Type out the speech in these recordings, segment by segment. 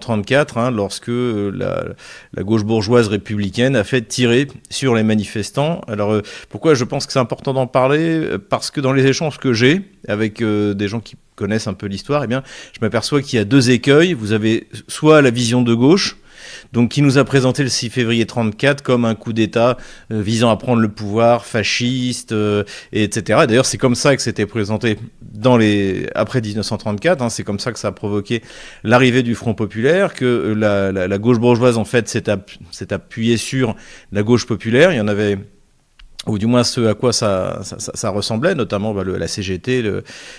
1934, lorsque la gauche bourgeoise républicaine a fait tirer sur les manifestants. Alors pourquoi je pense que c'est important d'en parler? Parce que dans les échanges que j'ai avec des gens qui connaissent un peu l'histoire, eh bien, je m'aperçois qu'il y a deux écueils. Vous avez soit la vision de gauche, donc qui nous a présenté le 6 février 1934 comme un coup d'État visant à prendre le pouvoir, fasciste, etc. Et d'ailleurs, c'est comme ça que c'était présenté après 1934. C'est comme ça que ça a provoqué l'arrivée du Front populaire, que la gauche bourgeoise, en fait, s'est appuyée sur la gauche populaire. Il y en avait... ou du moins ce à quoi ça ressemblait, notamment la CGT,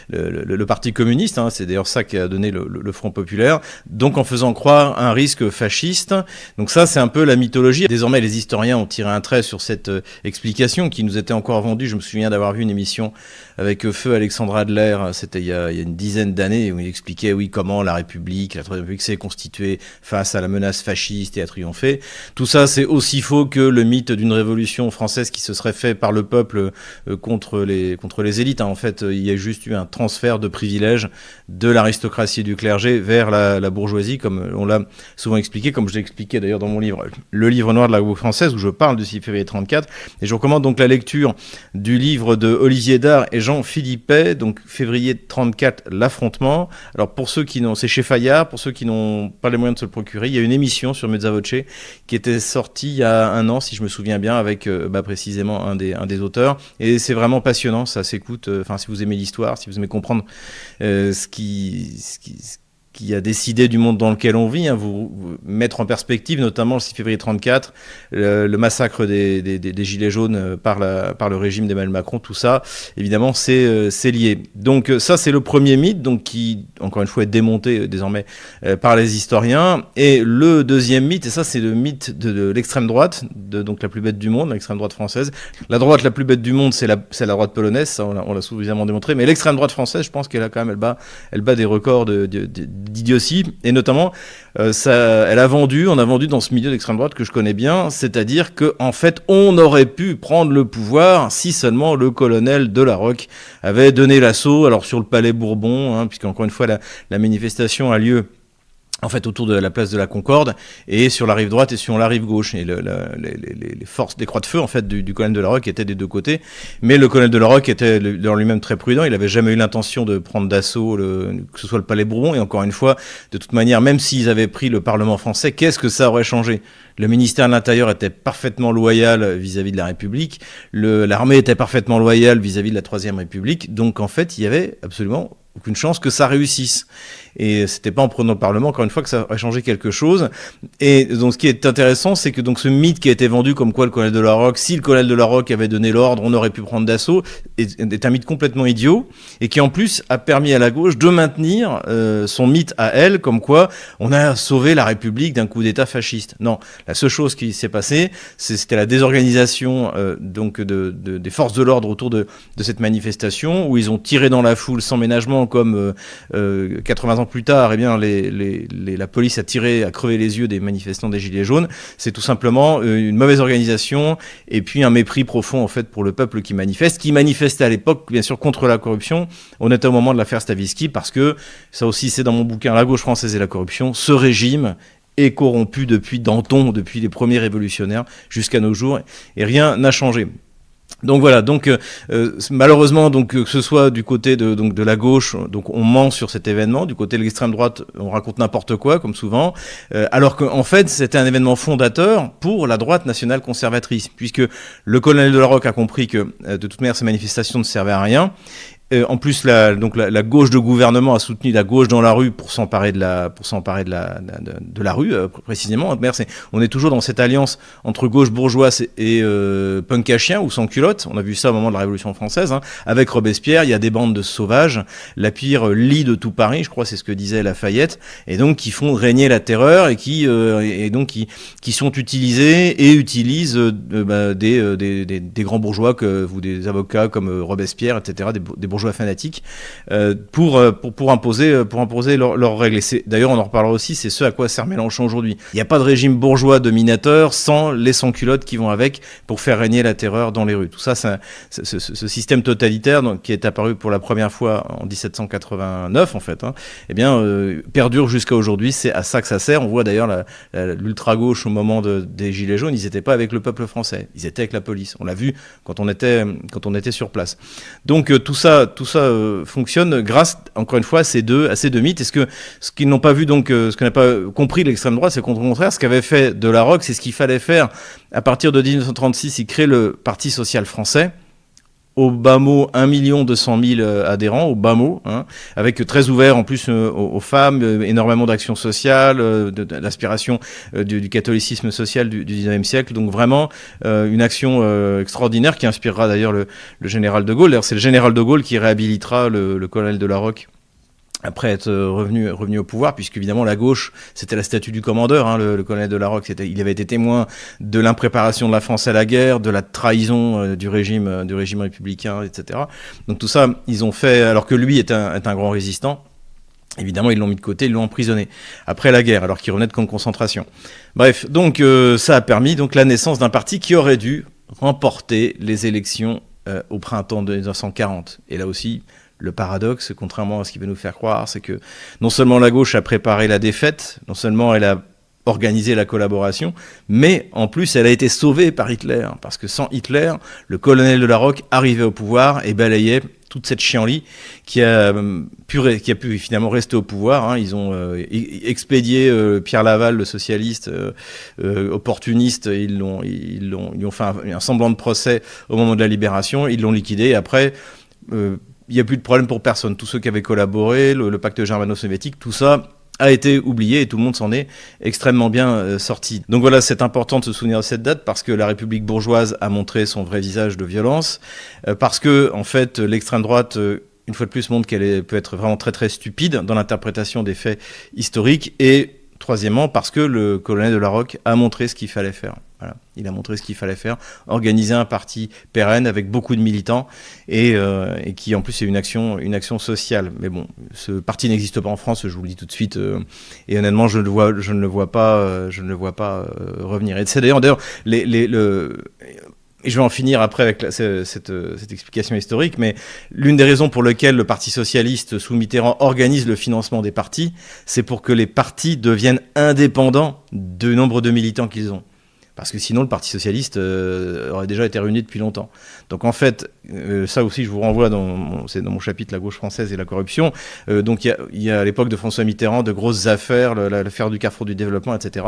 le Parti communiste, c'est d'ailleurs ça qui a donné le Front populaire, donc en faisant croire un risque fasciste. Donc ça, c'est un peu la mythologie. Désormais, les historiens ont tiré un trait sur cette explication qui nous était encore vendue. Je me souviens d'avoir vu une émission avec feu Alexandre Adler, c'était il y a une dizaine d'années, où il expliquait comment la République s'est constituée face à la menace fasciste et a triomphé. Tout ça, c'est aussi faux que le mythe d'une révolution française qui se serait fait par le peuple contre les élites. En fait, il y a juste eu un transfert de privilèges de l'aristocratie et du clergé vers la bourgeoisie, comme on l'a souvent expliqué, comme je l'ai expliqué d'ailleurs dans mon livre, Le Livre noir de la gauche française, où je parle du 6 février 1934. Et je recommande donc la lecture du livre de Olivier Dard et Jean Philippet, donc février 1934, L'affrontement. Alors pour ceux qui n'ont, c'est chez Fayard, pour ceux qui n'ont pas les moyens de se le procurer, il y a une émission sur Mezza Voce qui était sortie il y a un an, si je me souviens bien, avec précisément un des auteurs, et c'est vraiment passionnant, ça s'écoute, si vous aimez l'histoire, si vous aimez comprendre ce qui a décidé du monde dans lequel on vit, vous mettre en perspective, notamment le 6 février 1934, le massacre des Gilets jaunes par le régime d'Emmanuel Macron, tout ça, évidemment, c'est lié. Donc ça, c'est le premier mythe, donc qui, encore une fois, est démonté désormais par les historiens. Et le deuxième mythe, et ça, c'est le mythe de l'extrême droite, donc la plus bête du monde, l'extrême droite française. La droite la plus bête du monde, c'est la droite polonaise, ça, on l'a suffisamment démontré, mais l'extrême droite française, je pense qu'elle a quand même, elle bat des records d'idiotie, et notamment on a vendu dans ce milieu d'extrême droite que je connais bien, c'est-à-dire qu'en fait on aurait pu prendre le pouvoir si seulement le colonel Delarocque avait donné l'assaut, alors sur le palais Bourbon, puisqu'encore une fois la manifestation a lieu en fait autour de la place de la Concorde, et sur la rive droite et sur la rive gauche, et les forces des croix de feu en fait du colonel Delarocque étaient des deux côtés, mais le colonel Delarocque était dans lui-même très prudent, il avait jamais eu l'intention de prendre d'assaut que ce soit le palais Bourbon, et encore une fois, de toute manière, même s'ils avaient pris le Parlement français, qu'est-ce que ça aurait changé? Le ministère de l'Intérieur était parfaitement loyal vis-à-vis de la République, l'armée était parfaitement loyale vis-à-vis de la Troisième République, donc en fait, il y avait absolument aucune chance que ça réussisse. Et c'était pas en prenant le Parlement, encore une fois, que ça aurait changé quelque chose. Et donc, ce qui est intéressant, c'est que donc ce mythe qui a été vendu comme quoi le colonel Delarocque, si le colonel Delarocque avait donné l'ordre, on aurait pu prendre d'assaut, est un mythe complètement idiot, et qui en plus a permis à la gauche de maintenir son mythe à elle, comme quoi on a sauvé la République d'un coup d'État fasciste. Non, la seule chose qui s'est passée, c'était la désorganisation des forces de l'ordre autour de cette manifestation, où ils ont tiré dans la foule sans ménagement, comme 80 ans plus tard, la police a crevé les yeux des manifestants des Gilets jaunes. C'est tout simplement une mauvaise organisation et puis un mépris profond en fait pour le peuple qui manifestait à l'époque, bien sûr, contre la corruption. On était au moment de l'affaire Stavisky, parce que ça aussi, c'est dans mon bouquin La gauche française et la corruption. Ce régime est corrompu depuis Danton, depuis les premiers révolutionnaires jusqu'à nos jours, et rien n'a changé. Donc voilà, malheureusement, que ce soit du côté de la gauche, donc on ment sur cet événement, du côté de l'extrême droite, on raconte n'importe quoi, comme souvent, alors qu'en fait, c'était un événement fondateur pour la droite nationale conservatrice, puisque le colonel Delarocque a compris que, de toute manière, ces manifestations ne servaient à rien. En plus, la gauche de gouvernement a soutenu la gauche dans la rue pour s'emparer de la rue, précisément. On est toujours dans cette alliance entre gauche bourgeoise et punk à chien ou sans culotte. On a vu ça au moment de la Révolution française. Avec Robespierre, il y a des bandes de sauvages, la pire lie de tout Paris, je crois, c'est ce que disait Lafayette, et donc qui font régner la terreur et qui sont utilisés et utilisent des grands bourgeois, des avocats comme Robespierre, etc., des bourgeois bourgeois fanatiques, pour imposer leurs règles. Et d'ailleurs, on en reparlera aussi, c'est ce à quoi sert Mélenchon aujourd'hui. Il n'y a pas de régime bourgeois dominateur sans les sans-culottes qui vont avec pour faire régner la terreur dans les rues. Tout ça, ce système totalitaire donc, qui est apparu pour la première fois en 1789, en fait, perdure jusqu'à aujourd'hui. C'est à ça que ça sert. On voit d'ailleurs l'ultra-gauche au moment des Gilets jaunes, ils n'étaient pas avec le peuple français, ils étaient avec la police. On l'a vu quand on était sur place. Donc tout ça fonctionne grâce, encore une fois, à ces deux mythes. Et ce qu'ils n'ont pas vu, donc, ce qu'on n'a pas compris l'extrême droite, c'est qu'au contraire, ce qu'avait fait de Larroque, c'est ce qu'il fallait faire. À partir de 1936, il crée le Parti social français. Au bas mot, 1 200 000 adhérents, au bas mot, avec très ouvert en plus aux femmes, énormément d'actions sociales, de l'aspiration du catholicisme social du 19e siècle. Donc vraiment une action extraordinaire qui inspirera d'ailleurs le général de Gaulle. D'ailleurs, c'est le général de Gaulle qui réhabilitera le colonel de Larroque après être revenu au pouvoir, puisque évidemment la gauche, c'était la statue du commandeur, le colonel de Larroque, il avait été témoin de l'impréparation de la France à la guerre, de la trahison du régime républicain, etc. Donc tout ça, ils ont fait, alors que lui est un grand résistant. Évidemment, ils l'ont mis de côté, ils l'ont emprisonné après la guerre, alors qu'il revenait de camp de concentration. Bref, donc ça a permis donc la naissance d'un parti qui aurait dû remporter les élections au printemps de 1940. Et là aussi, le paradoxe, contrairement à ce qu'il veut nous faire croire, c'est que non seulement la gauche a préparé la défaite, non seulement elle a organisé la collaboration, mais en plus elle a été sauvée par Hitler, parce que sans Hitler, le colonel de Larroque arrivait au pouvoir et balayait toute cette chienlit qui a pu finalement rester au pouvoir. Ils ont expédié Pierre Laval, le socialiste opportuniste, ils lui ont fait un semblant de procès au moment de la libération, ils l'ont liquidé et après... il n'y a plus de problème pour personne. Tous ceux qui avaient collaboré, le pacte germano-soviétique, tout ça a été oublié et tout le monde s'en est extrêmement bien sorti. Donc voilà, c'est important de se souvenir de cette date parce que la République bourgeoise a montré son vrai visage de violence, parce que en fait l'extrême droite, une fois de plus, montre qu'elle peut être vraiment très très stupide dans l'interprétation des faits historiques, et troisièmement parce que le colonel de Larroque a montré ce qu'il fallait faire. Voilà. Il a montré ce qu'il fallait faire, organiser un parti pérenne avec beaucoup de militants et qui en plus est une action sociale. Mais bon, ce parti n'existe pas en France, je vous le dis tout de suite, et honnêtement je ne le vois pas revenir. Et c'est d'ailleurs et je vais en finir après avec cette explication historique, mais l'une des raisons pour lesquelles le Parti socialiste sous Mitterrand organise le financement des partis, c'est pour que les partis deviennent indépendants du nombre de militants qu'ils ont. Parce que sinon, le Parti socialiste aurait déjà été ruiné depuis longtemps. Donc en fait, ça aussi, je vous renvoie c'est dans mon chapitre « La gauche française et la corruption ». Donc il y a à l'époque de François Mitterrand de grosses affaires, l'affaire du Carrefour du développement, etc.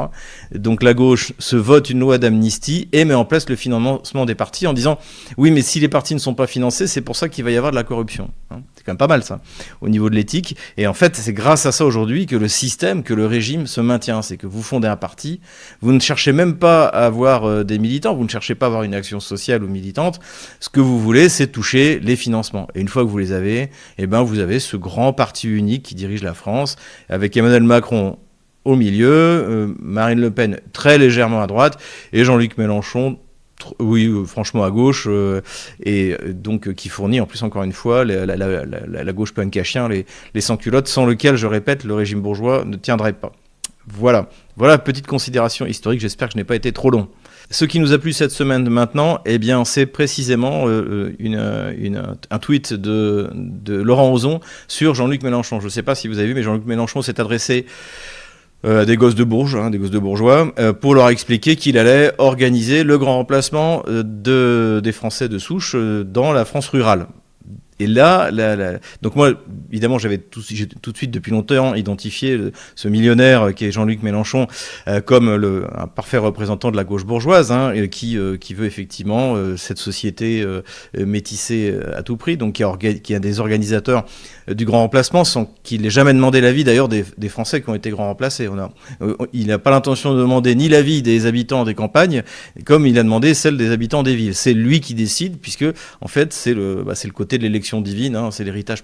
Donc la gauche se vote une loi d'amnistie et met en place le financement des partis en disant « Oui, mais si les partis ne sont pas financés, c'est pour ça qu'il va y avoir de la corruption. » C'est quand même pas mal ça, au niveau de l'éthique. Et en fait, c'est grâce à ça aujourd'hui que le régime se maintient. C'est que vous fondez un parti, vous ne cherchez même pas à avoir des militants, vous ne cherchez pas à avoir une action sociale ou militante. Ce que vous voulez, c'est toucher les financements. Et une fois que vous les avez, vous avez ce grand parti unique qui dirige la France, avec Emmanuel Macron au milieu, Marine Le Pen très légèrement à droite, et Jean-Luc Mélenchon franchement à gauche, et donc qui fournit en plus encore une fois la gauche punk à chien, les sans-culottes, sans lequel, je répète, le régime bourgeois ne tiendrait pas. Voilà, petite considération historique, j'espère que je n'ai pas été trop long. Ce qui nous a plu cette semaine maintenant, c'est précisément un tweet de Laurent Ozon sur Jean-Luc Mélenchon. Je ne sais pas si vous avez vu, mais Jean-Luc Mélenchon s'est adressé des gosses de Bourges, des gosses de bourgeois, pour leur expliquer qu'il allait organiser le grand remplacement des Français de souche dans la France rurale. Et là, donc moi, évidemment, j'ai tout de suite, depuis longtemps, identifié ce millionnaire qui est Jean-Luc Mélenchon comme un parfait représentant de la gauche bourgeoise, qui veut effectivement cette société métissée à tout prix, donc qui a des organisateurs du grand remplacement sans qu'il ait jamais demandé l'avis d'ailleurs des Français qui ont été grand remplacés. Il n'a pas l'intention de demander ni l'avis des habitants des campagnes, comme il a demandé celle des habitants des villes. C'est lui qui décide, puisque en fait c'est le côté de l'élection divine, c'est l'héritage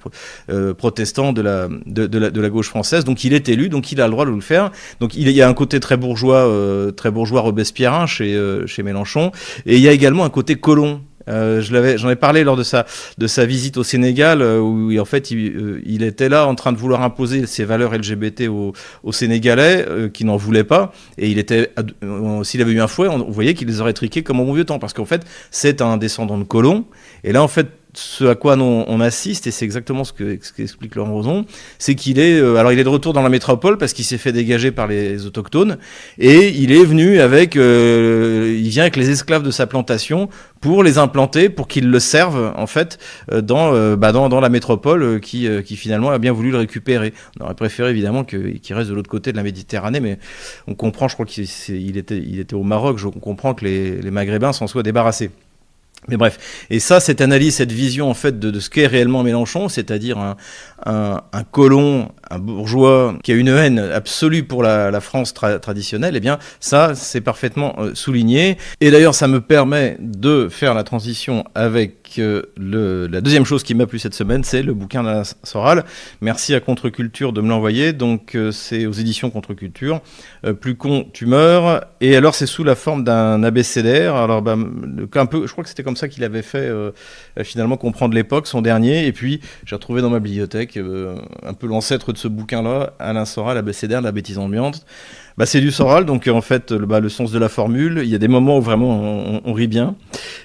protestant de la gauche française. Donc il est élu, donc il a le droit de le faire. Donc il y a un côté très bourgeois Robespierrin chez Mélenchon, et il y a également un côté colon. J'en ai parlé lors de sa visite au Sénégal, où en fait il était là en train de vouloir imposer ses valeurs LGBT aux Sénégalais qui n'en voulaient pas. Et s'il avait eu un fouet, on voyait qu'il les aurait triqués comme au bon vieux temps, parce qu'en fait c'est un descendant de colons. Et là en fait, ce à quoi on assiste, et c'est exactement ce qu'explique Laurent Rozon, c'est qu'il est, alors il est de retour dans la métropole parce qu'il s'est fait dégager par les autochtones, et il est venu il vient avec les esclaves de sa plantation pour les implanter, pour qu'ils le servent en fait dans la métropole qui finalement a bien voulu le récupérer. On aurait préféré évidemment qu'il reste de l'autre côté de la Méditerranée, mais on comprend, je crois qu'il était au Maroc, on comprend que les Maghrébins s'en soient débarrassés. Mais bref, et ça, cette analyse, cette vision en fait de ce qu'est réellement Mélenchon, c'est-à-dire un colon, un bourgeois qui a une haine absolue pour la France traditionnelle, eh bien ça, c'est parfaitement souligné. Et d'ailleurs, ça me permet de faire la transition avec la deuxième chose qui m'a plu cette semaine, c'est le bouquin d'Alain Soral. Merci à Contre-Culture de me l'envoyer. Donc c'est aux éditions Contre-Culture. Plus con, tu meurs. Et alors c'est sous la forme d'un abécédaire. Alors un peu, je crois que c'était comme ça qu'il avait fait finalement comprendre l'époque, son dernier. Et puis j'ai retrouvé dans ma bibliothèque un peu l'ancêtre de ce bouquin-là, Alain Soral, l'abécédaire de la bêtise ambiante. C'est du Soral, donc en fait le sens de la formule. Il y a des moments où vraiment on rit bien.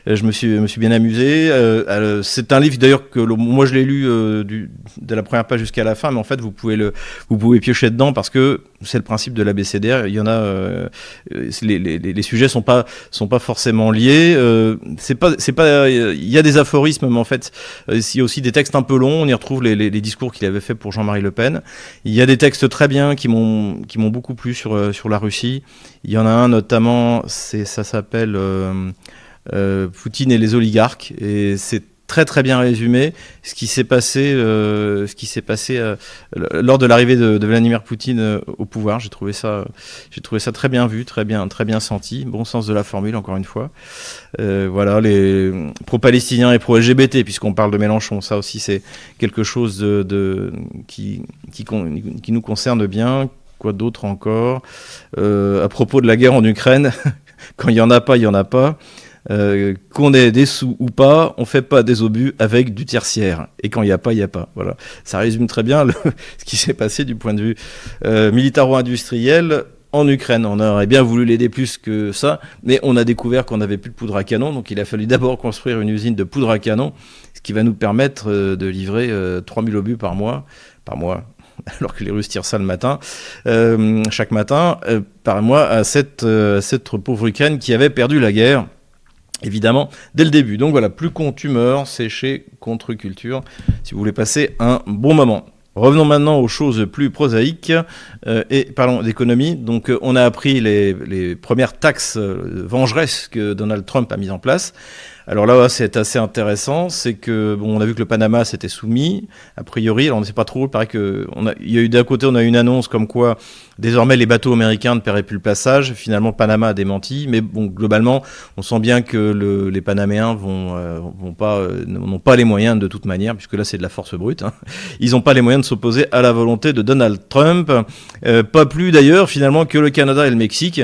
Je me suis bien amusé. C'est un livre d'ailleurs que moi je l'ai lu de la première page jusqu'à la fin, mais en fait vous pouvez piocher dedans parce que c'est le principe de l'abécédaire. Il y en a les sujets sont pas forcément liés. Il y a des aphorismes, mais en fait il y a aussi des textes un peu longs. On y retrouve les discours qu'il avait fait pour Jean-Marie Le Pen. Il y a des textes très bien qui m'ont beaucoup plu sur la Russie. Il y en a un notamment, ça s'appelle Poutine et les oligarques, et c'est très très bien résumé ce qui s'est passé lors de l'arrivée de Vladimir Poutine au pouvoir. J'ai trouvé ça très bien vu, très bien senti, bon sens de la formule encore une fois. Voilà, les pro-palestiniens et pro-LGBT, puisqu'on parle de Mélenchon, ça aussi c'est quelque chose qui nous concerne bien. Quoi d'autre encore à propos de la guerre en Ukraine, quand il y en a pas, il y en a pas. Qu'on ait des sous ou pas, on fait pas des obus avec du tertiaire. Et quand il y a pas, il y a pas. Voilà, ça résume très bien ce qui s'est passé du point de vue militaro-industriel en Ukraine. On aurait bien voulu l'aider plus que ça, mais on a découvert qu'on n'avait plus de poudre à canon, donc il a fallu d'abord construire une usine de poudre à canon, ce qui va nous permettre de livrer 3000 obus par mois, alors que les Russes tirent ça le matin, chaque matin, par mois, à cette pauvre Ukraine qui avait perdu la guerre, évidemment, dès le début. Donc voilà, plus con, tu meurs, c'est chez Contre-Culture, si vous voulez passer un bon moment. Revenons maintenant aux choses plus prosaïques et parlons d'économie. Donc on a appris les premières taxes vengeresses que Donald Trump a mises en place. Alors là, c'est assez intéressant, c'est que on a vu que le Panama s'était soumis, a priori, alors on ne sait pas trop, il paraît que il y a eu d'un côté, on a eu une annonce comme quoi désormais les bateaux américains ne paieraient plus le passage. Finalement, Panama a démenti, mais bon, globalement, on sent bien que les Panaméens n'ont pas les moyens de toute manière, puisque là c'est de la force brute. Hein. Ils n'ont pas les moyens de s'opposer à la volonté de Donald Trump, pas plus d'ailleurs finalement que le Canada et le Mexique,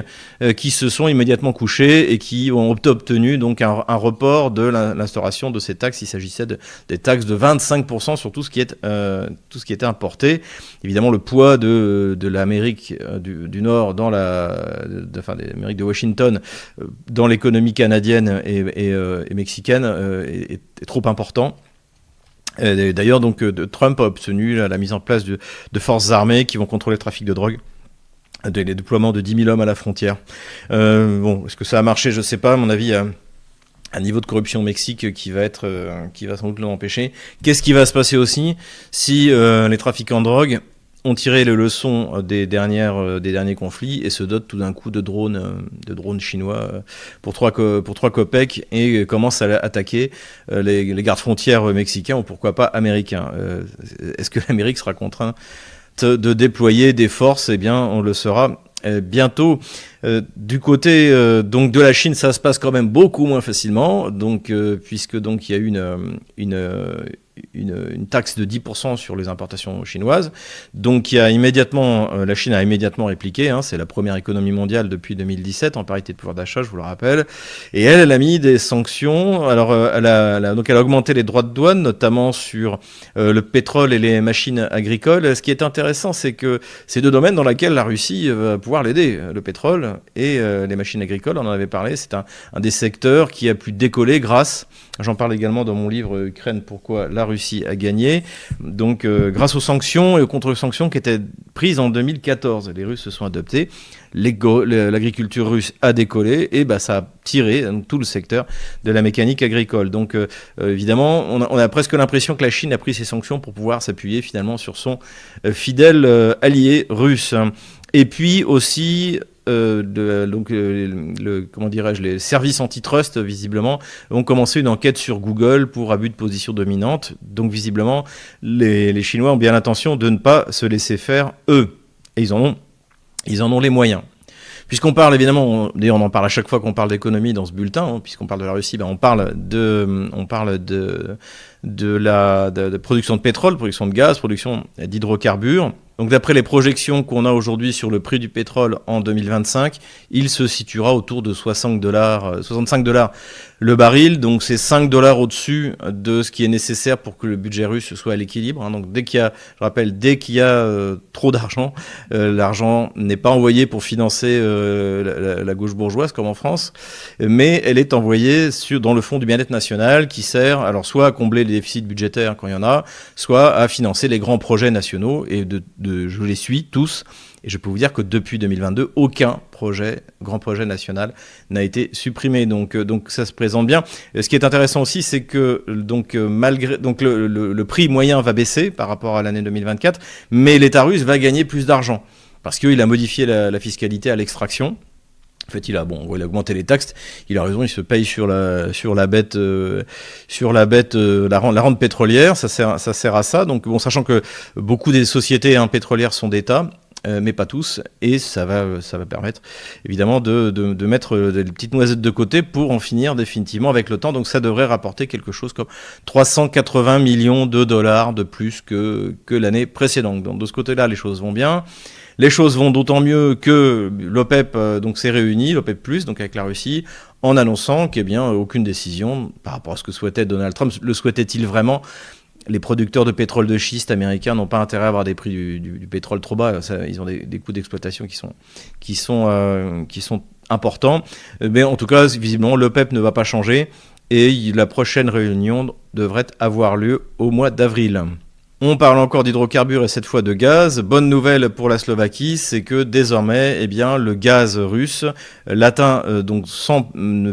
qui se sont immédiatement couchés et qui ont obtenu donc un report de l'instauration de ces taxes. Il s'agissait des taxes de 25% sur tout ce qui était importé. Évidemment, le poids de l'Amérique du Nord dans l'Amérique de Washington dans l'économie canadienne et mexicaine est trop important. D'ailleurs, donc, Trump a obtenu la mise en place de forces armées qui vont contrôler le trafic de drogue. Les déploiements de 10 000 hommes à la frontière. Est-ce que ça a marché? Je ne sais pas. À mon avis, un niveau de corruption au Mexique qui va sans doute l'empêcher. Qu'est-ce qui va se passer aussi si les trafiquants de drogue ont tiré les leçons des derniers conflits et se dotent tout d'un coup de drones chinois pour 3 copecs et commencent à attaquer les gardes-frontières mexicains ou pourquoi pas américains. Est-ce que l'Amérique sera contrainte de déployer des forces? Eh bien, on le saura bientôt. Du côté donc de la Chine, ça se passe quand même beaucoup moins facilement, donc puisque donc il y a eu une taxe de 10% sur les importations chinoises. Donc la Chine a immédiatement répliqué, c'est la première économie mondiale depuis 2017 en parité de pouvoir d'achat, je vous le rappelle. Et elle a mis des sanctions. Alors elle a augmenté les droits de douane, notamment sur le pétrole et les machines agricoles. Ce qui est intéressant, c'est que c'est deux domaines dans lesquels la Russie va pouvoir l'aider. Le pétrole et les machines agricoles, on en avait parlé, c'est un des secteurs qui a pu décoller grâce, j'en parle également dans mon livre Ukraine, pourquoi la Russie a gagné, donc grâce aux sanctions et aux contre-sanctions qui étaient prises en 2014. Les Russes se sont adoptés, l'agriculture russe a décollé et ça a tiré tout le secteur de la mécanique agricole. Donc évidemment, on a presque l'impression que la Chine a pris ces sanctions pour pouvoir s'appuyer finalement sur son fidèle allié russe. Et puis aussi, les services antitrust, visiblement, ont commencé une enquête sur Google pour abus de position dominante. Donc, visiblement, les Chinois ont bien l'intention de ne pas se laisser faire, eux. Et ils en ont les moyens. Puisqu'on parle évidemment, d'ailleurs on en parle à chaque fois qu'on parle d'économie dans ce bulletin, puisqu'on parle de la Russie, on parle de production de pétrole, production de gaz, production d'hydrocarbures. Donc d'après les projections qu'on a aujourd'hui sur le prix du pétrole en 2025, il se situera autour de 65 $ le baril. Donc c'est 5 $ au-dessus de ce qui est nécessaire pour que le budget russe soit à l'équilibre. Donc dès qu'il y a trop d'argent, l'argent n'est pas envoyé pour financer la gauche bourgeoise comme en France, mais elle est envoyée dans le fonds du bien-être national qui sert alors soit à combler les déficits budgétaires quand il y en a, soit à financer les grands projets nationaux et je les suis tous, et je peux vous dire que depuis 2022, aucun grand projet national n'a été supprimé. Donc ça se présente bien. Ce qui est intéressant aussi, c'est que le prix moyen va baisser par rapport à l'année 2024, mais l'État russe va gagner plus d'argent parce qu'il a modifié la fiscalité à l'extraction. En fait, il a augmenté les taxes. Il a raison, il se paye sur la rente pétrolière. Ça sert à ça. Donc, sachant que beaucoup des sociétés pétrolières sont d'État, mais pas tous, et ça va permettre évidemment de mettre des petites noisettes de côté pour en finir définitivement avec le temps. Donc, ça devrait rapporter quelque chose comme 380 millions de dollars de plus que l'année précédente. Donc, de ce côté-là, les choses vont bien. Les choses vont d'autant mieux que l'OPEP s'est réuni, l'OPEP+, donc avec la Russie, en annonçant aucune décision par rapport à ce que souhaitait Donald Trump. Le souhaitait-il vraiment ? Les producteurs de pétrole de schiste américains n'ont pas intérêt à avoir des prix du pétrole trop bas. Ils ont des coûts d'exploitation qui sont importants. Mais en tout cas, visiblement, l'OPEP ne va pas changer et la prochaine réunion devrait avoir lieu au mois d'avril. On parle encore d'hydrocarbures et cette fois de gaz. Bonne nouvelle pour la Slovaquie, c'est que désormais, le gaz russe l'atteint en ne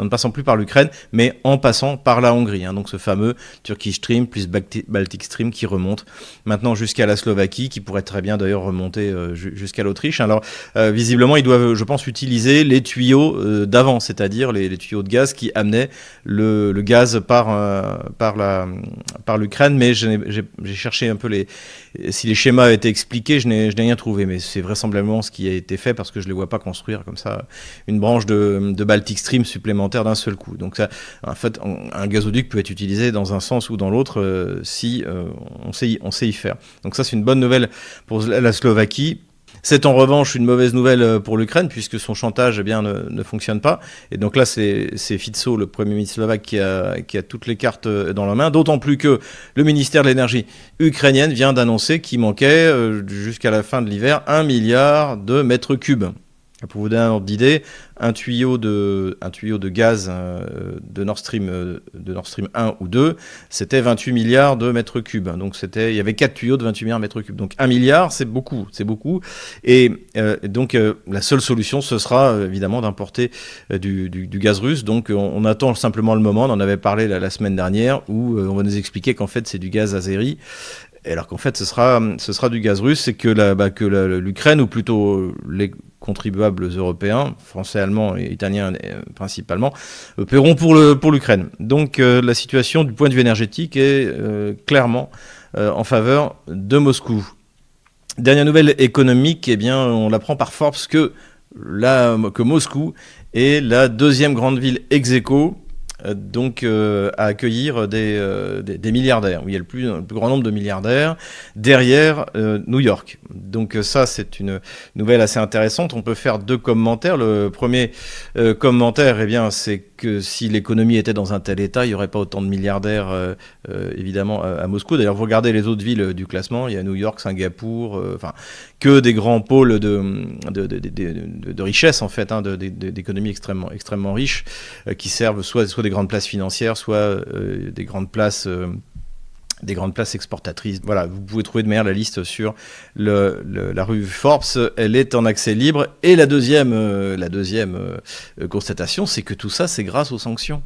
passant plus par l'Ukraine, mais en passant par la Hongrie. Donc ce fameux Turkish Stream plus Baltic Stream qui remonte maintenant jusqu'à la Slovaquie, qui pourrait très bien d'ailleurs remonter jusqu'à l'Autriche. Alors visiblement, ils doivent, je pense, utiliser les tuyaux d'avant, c'est-à-dire les tuyaux de gaz qui amenaient le gaz par l'Ukraine, mais j'ai cherché un peu si les schémas étaient expliqués, je n'ai rien trouvé, mais c'est vraisemblablement ce qui a été fait parce que je ne les vois pas construire comme ça une branche de Baltic Stream supplémentaire d'un seul coup. Donc ça, en fait, un gazoduc peut être utilisé dans un sens ou dans l'autre si on sait y faire. Donc ça, c'est une bonne nouvelle pour la Slovaquie. C'est en revanche une mauvaise nouvelle pour l'Ukraine puisque son chantage ne fonctionne pas. Et donc là, c'est Fico, le Premier ministre slovaque, qui a toutes les cartes dans la main. D'autant plus que le ministère de l'énergie ukrainienne vient d'annoncer qu'il manquait jusqu'à la fin de l'hiver 1 milliard de mètres cubes. Pour vous donner un ordre d'idée, un tuyau de gaz de Nord Stream 1 ou 2, c'était 28 milliards de mètres cubes. Donc il y avait 4 tuyaux de 28 milliards de mètres cubes. Donc 1 milliard, c'est beaucoup. Et donc la seule solution, ce sera évidemment d'importer du gaz russe. Donc on attend simplement le moment, on en avait parlé la semaine dernière, où on va nous expliquer qu'en fait c'est du gaz azéri. Alors qu'en fait ce sera du gaz russe, et que l'Ukraine, ou plutôt les contribuables européens, français, allemands et italiens principalement, paieront pour l'Ukraine. Donc la situation du point de vue énergétique est clairement en faveur de Moscou. Dernière nouvelle économique, on l'apprend par Forbes que Moscou est la deuxième grande ville ex aequo donc à accueillir des milliardaires, où il y a le plus grand nombre de milliardaires derrière New York. Donc ça, c'est une nouvelle assez intéressante. On peut faire 2 commentaires. Le premier commentaire, eh bien, c'est que si l'économie était dans un tel état, il n'y aurait pas autant de milliardaires, évidemment, à Moscou. D'ailleurs, vous regardez les autres villes du classement, il y a New York, Singapour, que des grands pôles de richesse, en fait, d'économies extrêmement riches, qui servent soit des grandes places financières, soit des grandes places exportatrices. Voilà, vous pouvez trouver de manière la liste sur la rue Forbes. Elle est en accès libre. Et la deuxième constatation, c'est que tout ça, c'est grâce aux sanctions.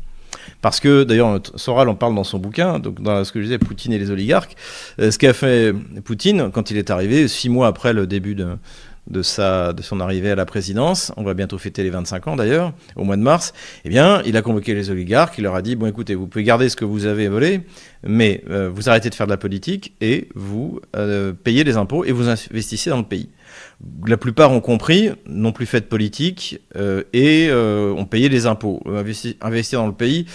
Parce que, d'ailleurs, Soral en parle dans son bouquin, donc dans ce que je disais, Poutine et les oligarques. Ce qu'a fait Poutine, quand il est arrivé, 6 mois après le début de son arrivée à la présidence, on va bientôt fêter les 25 ans d'ailleurs, au mois de mars, eh bien, il a convoqué les oligarques, il leur a dit, bon écoutez, vous pouvez garder ce que vous avez volé, mais vous arrêtez de faire de la politique et vous payez les impôts et vous investissez dans le pays. La plupart ont compris, n'ont plus fait de politique et ont payé les impôts. Investir dans le pays,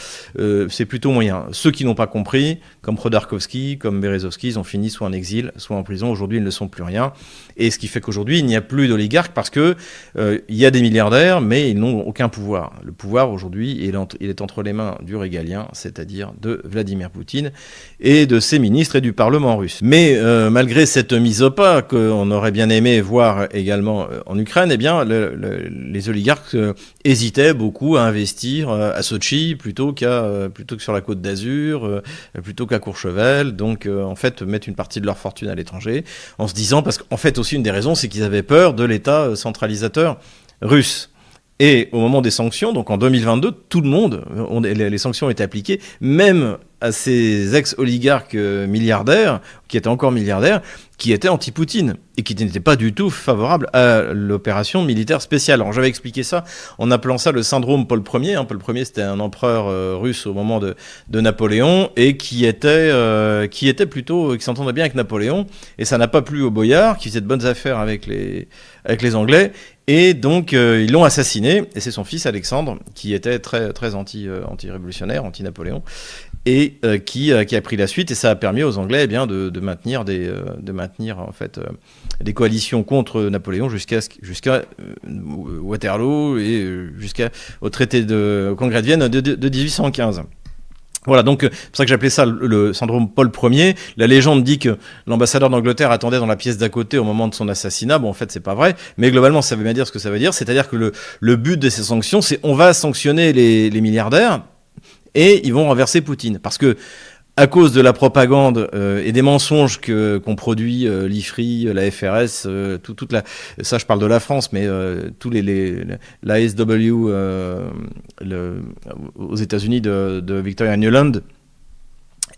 c'est plutôt moyen. Ceux qui n'ont pas compris, comme Khodorkovsky, comme Berezovsky, ils ont fini soit en exil, soit en prison. Aujourd'hui, ils ne sont plus rien. Et ce qui fait qu'aujourd'hui, il n'y a plus d'oligarques parce que il y a des milliardaires, mais ils n'ont aucun pouvoir. Le pouvoir, aujourd'hui, il est entre les mains du régalien, c'est-à-dire de Vladimir Poutine et de ses ministres et du Parlement russe. Mais malgré cette mise au pas qu'on aurait bien aimé voir également en Ukraine, eh bien, les oligarques hésitaient beaucoup à investir à Sochi plutôt que sur la Côte d'Azur, plutôt qu'à Courchevel. Donc, en fait, mettre une partie de leur fortune à l'étranger, en se disant, parce qu'en fait, aussi une des raisons, c'est qu'ils avaient peur de l'État centralisateur russe. Et au moment des sanctions, donc en 2022, tout le monde, les sanctions ont été appliquées, même à ces ex-oligarques milliardaires, qui étaient encore milliardaires, qui étaient anti-Poutine et qui n'étaient pas du tout favorables à l'opération militaire spéciale. Alors j'avais expliqué ça en appelant ça le syndrome Paul Ier. Paul Ier, c'était un empereur russe au moment de Napoléon et qui s'entendait bien avec Napoléon, et ça n'a pas plu aux boyards qui faisaient de bonnes affaires avec les Anglais. Et donc, ils l'ont assassiné, et c'est son fils Alexandre, qui était très, très anti-révolutionnaire, anti-Napoléon, et qui a pris la suite, et ça a permis aux Anglais de maintenir en fait des coalitions contre Napoléon jusqu'à Waterloo et jusqu'au traité au Congrès de Vienne de 1815. Voilà, donc c'est pour ça que j'appelais ça le syndrome Paul Ier. La légende dit que l'ambassadeur d'Angleterre attendait dans la pièce d'à côté au moment de son assassinat. Bon, en fait, c'est pas vrai, mais globalement, ça veut bien dire ce que ça veut dire. C'est-à-dire que le but de ces sanctions, c'est on va sanctionner les milliardaires et ils vont renverser Poutine. Parce que à cause de la propagande et des mensonges qu'ont produit l'IFRI, la FRS, ça je parle de la France, mais tous l'ASW aux États-Unis de Victoria Nuland,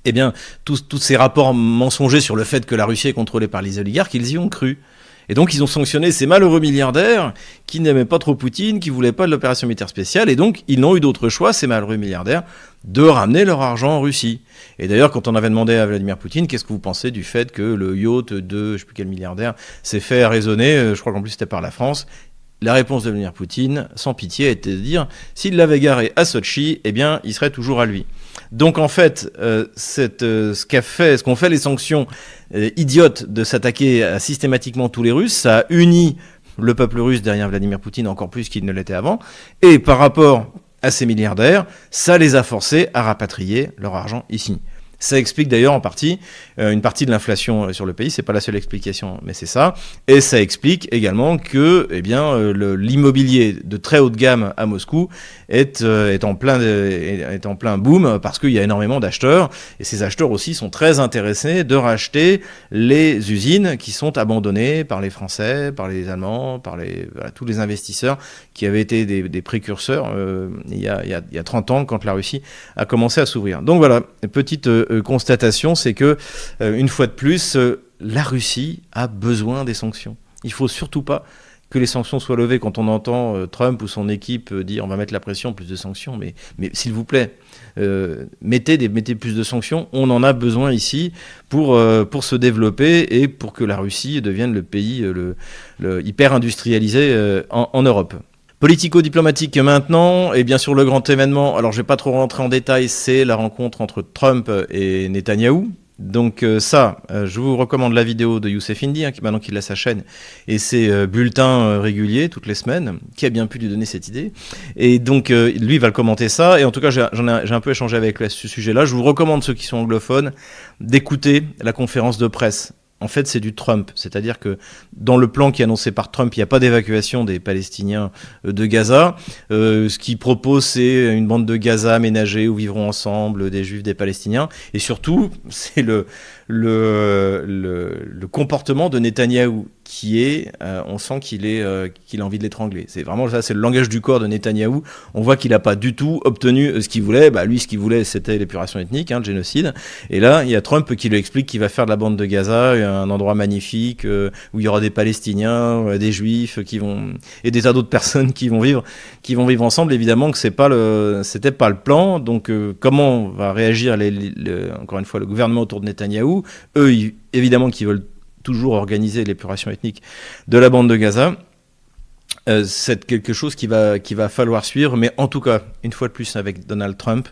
eh bien, tous ces rapports mensongers sur le fait que la Russie est contrôlée par les oligarques, ils y ont cru. Et donc, ils ont sanctionné ces malheureux milliardaires qui n'aimaient pas trop Poutine, qui ne voulaient pas de l'opération militaire spéciale. Et donc, ils n'ont eu d'autre choix, ces malheureux milliardaires, de ramener leur argent en Russie. Et d'ailleurs, quand on avait demandé à Vladimir Poutine, qu'est-ce que vous pensez du fait que le yacht de, je ne sais plus quel milliardaire, s'est fait raisonner, je crois qu'en plus c'était par la France, la réponse de Vladimir Poutine, sans pitié, était de dire, s'il l'avait garé à Sochi, eh bien, il serait toujours à lui. Donc en fait, ce qu'ont fait les sanctions idiotes de s'attaquer à systématiquement tous les Russes, ça a uni le peuple russe derrière Vladimir Poutine encore plus qu'il ne l'était avant, et par rapport à ces milliardaires, ça les a forcés à rapatrier leur argent ici. Ça explique d'ailleurs en partie une partie de l'inflation sur le pays. C'est pas la seule explication, mais c'est ça. Et ça explique également que, l'immobilier de très haut de gamme à Moscou est en plein boom parce qu'il y a énormément d'acheteurs. Et ces acheteurs aussi sont très intéressés de racheter les usines qui sont abandonnées par les Français, par les Allemands, par tous les investisseurs qui avaient été des précurseurs il y a 30 ans quand la Russie a commencé à s'ouvrir. Donc voilà, petite constatation, c'est que une fois de plus, la Russie a besoin des sanctions. Il faut surtout pas que les sanctions soient levées quand on entend Trump ou son équipe dire on va mettre la pression, plus de sanctions, mais s'il vous plaît, mettez plus de sanctions. On en a besoin ici pour se développer et pour que la Russie devienne le pays hyper industrialisé en Europe. Politico-diplomatique maintenant, et bien sûr le grand événement, alors je vais pas trop rentrer en détail, c'est la rencontre entre Trump et Netanyahou. Donc je vous recommande la vidéo de Youssef Indy, maintenant qu'il a sa chaîne, et ses bulletins réguliers toutes les semaines, qui a bien pu lui donner cette idée. Et donc lui va le commenter ça, et en tout cas j'ai un peu échangé avec lui à ce sujet-là. Je vous recommande, ceux qui sont anglophones, d'écouter la conférence de presse. En fait, c'est du Trump. C'est-à-dire que dans le plan qui est annoncé par Trump, il n'y a pas d'évacuation des Palestiniens de Gaza. Ce qu'il propose, c'est une bande de Gaza aménagée où vivront ensemble des Juifs, des Palestiniens. Et surtout, c'est le comportement de Netanyahou qui est, on sent qu'il a envie de l'étrangler. C'est vraiment ça, c'est le langage du corps de Netanyahou. On voit qu'il n'a pas du tout obtenu ce qu'il voulait. Lui, ce qu'il voulait, c'était l'épuration ethnique, le génocide. Et là, il y a Trump qui lui explique qu'il va faire de la bande de Gaza un endroit magnifique où il y aura des Palestiniens, des Juifs et des tas d'autres personnes qui vont vivre ensemble. Évidemment que c'était pas le plan. Donc, comment va réagir encore une fois le gouvernement autour de Netanyahou? Eux, évidemment, qui veulent toujours organiser l'épuration ethnique de la bande de Gaza. C'est quelque chose qui va falloir suivre, mais en tout cas, une fois de plus avec Donald Trump,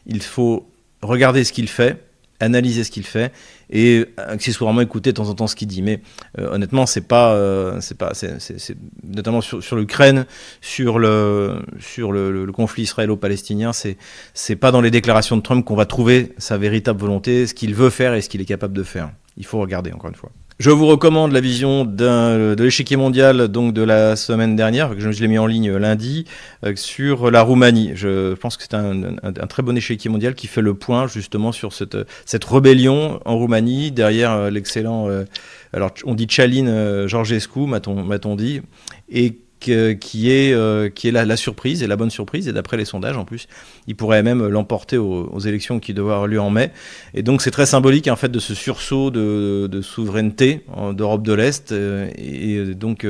il faut regarder ce qu'il fait, analyser ce qu'il fait et accessoirement écouter de temps en temps ce qu'il dit. Mais honnêtement, c'est notamment sur l'Ukraine, sur le conflit israélo-palestinien, c'est pas dans les déclarations de Trump qu'on va trouver sa véritable volonté, ce qu'il veut faire et ce qu'il est capable de faire. Il faut regarder encore une fois. Je vous recommande la vision de l'échiquier mondial donc de la semaine dernière, que je l'ai mis en ligne lundi, sur la Roumanie. Je pense que c'est un très bon échiquier mondial qui fait le point justement sur cette rébellion en Roumanie, derrière l'excellent, alors on dit Călin Georgescu, m'a-t-on dit, et qui est la surprise, et la bonne surprise, et d'après les sondages en plus, il pourrait même l'emporter aux élections qui doivent avoir lieu en mai. Et donc c'est très symbolique en fait de ce sursaut de souveraineté d'Europe de l'Est, et donc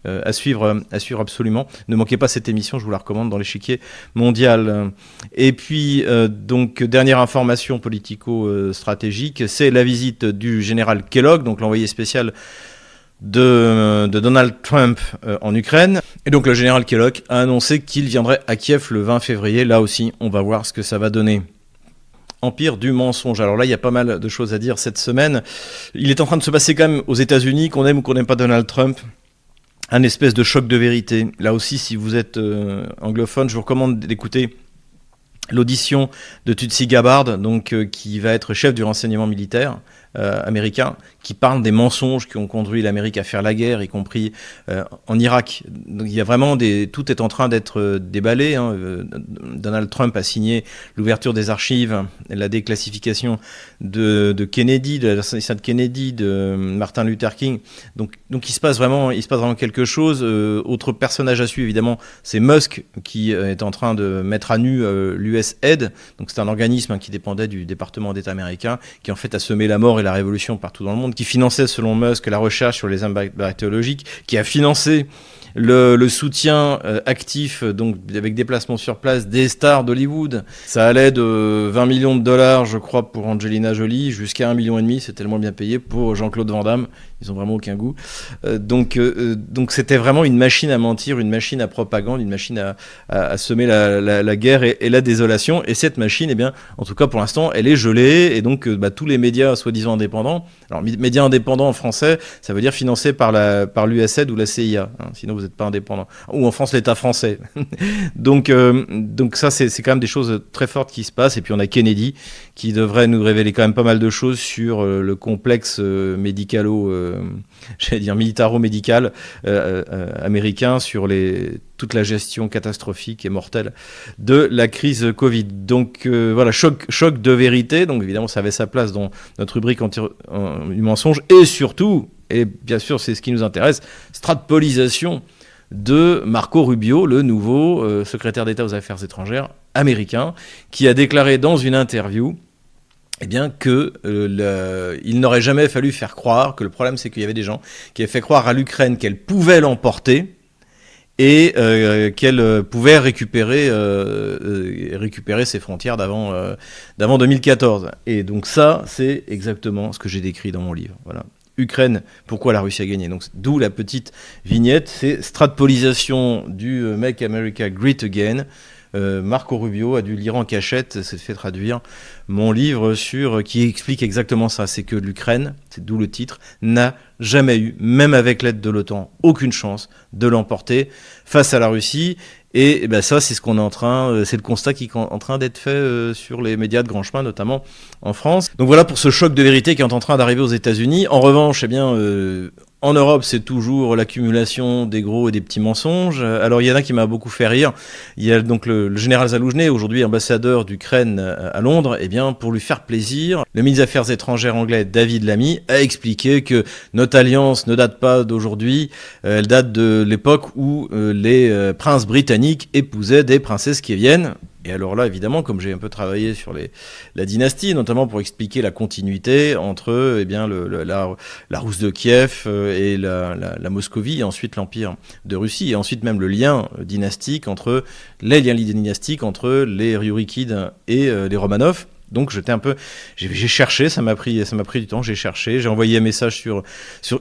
à suivre absolument. Ne manquez pas cette émission, je vous la recommande, dans l'échiquier mondial. Et puis donc dernière information politico-stratégique, c'est la visite du général Kellogg, donc l'envoyé spécial de Donald Trump en Ukraine. Et donc le général Kellogg a annoncé qu'il viendrait à Kiev le 20 février. Là aussi, on va voir ce que ça va donner. Empire du mensonge. Alors là, il y a pas mal de choses à dire cette semaine. Il est en train de se passer quand même aux États-Unis, qu'on aime ou qu'on n'aime pas Donald Trump, un espèce de choc de vérité. Là aussi, si vous êtes anglophone, je vous recommande d'écouter l'audition de Tulsi Gabbard, donc, qui va être chef du renseignement militaire américain, qui parle des mensonges qui ont conduit l'Amérique à faire la guerre, y compris en Irak. Donc, il y a vraiment tout est en train d'être déballé. Donald Trump a signé l'ouverture des archives, la déclassification de Kennedy, de l'assassinat de Kennedy, de Martin Luther King. Donc il se passe vraiment quelque chose. Autre personnage à suivre, évidemment, c'est Musk qui est en train de mettre à nu l'USAID. Donc c'est un organisme qui dépendait du département d'État américain, qui en fait a semé la mort et la révolution partout dans le monde, qui finançait selon Musk la recherche sur les armes bactériologiques, qui a financé le soutien actif, donc avec des placements sur place, des stars d'Hollywood. Ça allait de 20 millions de dollars, je crois, pour Angelina Jolie, jusqu'à 1,5 million, c'est tellement bien payé, pour Jean-Claude Van Damme. Ils ont vraiment aucun goût. Donc c'était vraiment une machine à mentir, une machine à propagande, une machine à semer la guerre et la désolation. Et cette machine, eh bien, en tout cas pour l'instant, elle est gelée. Et donc tous les médias soi-disant indépendants, alors médias indépendants en français, ça veut dire financés par l'USAID ou la CIA. Sinon vous n'êtes pas indépendant. Ou en France, l'État français. donc ça, c'est quand même des choses très fortes qui se passent. Et puis on a Kennedy qui devrait nous révéler quand même pas mal de choses sur le complexe militaro-médical américain, sur toute la gestion catastrophique et mortelle de la crise Covid. Donc voilà, choc de vérité. Donc évidemment, ça avait sa place dans notre rubrique du mensonge. Et surtout, et bien sûr, c'est ce qui nous intéresse, stratpolisation de Marco Rubio, le nouveau secrétaire d'État aux Affaires étrangères américain, qui a déclaré dans une interview il n'aurait jamais fallu faire croire que le problème, c'est qu'il y avait des gens qui avaient fait croire à l'Ukraine qu'elle pouvait l'emporter et qu'elle pouvait récupérer ses frontières d'avant 2014. Et donc ça, c'est exactement ce que j'ai décrit dans mon livre. Voilà. Ukraine, pourquoi la Russie a gagné. Donc d'où la petite vignette, c'est stratpolisation du Make America Great Again. Marco Rubio a dû lire en cachette, s'est fait traduire mon livre qui explique exactement ça. C'est que l'Ukraine, c'est d'où le titre, n'a jamais eu, même avec l'aide de l'OTAN, aucune chance de l'emporter face à la Russie. Et ben ça, c'est ce qu'on est c'est le constat qui est en train d'être fait sur les médias de grand chemin, notamment en France. Donc voilà pour ce choc de vérité qui est en train d'arriver aux États-Unis. En revanche, eh bien, en Europe, c'est toujours l'accumulation des gros et des petits mensonges. Alors, il y en a qui m'a beaucoup fait rire. Il y a donc le général Zaloujny, aujourd'hui ambassadeur d'Ukraine à Londres. Eh bien, pour lui faire plaisir, le ministre des Affaires étrangères anglais, David Lammy, a expliqué que notre alliance ne date pas d'aujourd'hui. Elle date de l'époque où les princes britanniques épousaient des princesses kieviennes. Et alors là, évidemment, comme j'ai un peu travaillé sur la dynastie, notamment pour expliquer la continuité entre la Rousse de Kiev et la Moscovie, et ensuite l'Empire de Russie, et ensuite même le lien dynastique entre les liens dynastiques entre les Ryurikides et les Romanov. Donc j'ai cherché, ça m'a pris du temps, j'ai cherché, j'ai envoyé un message sur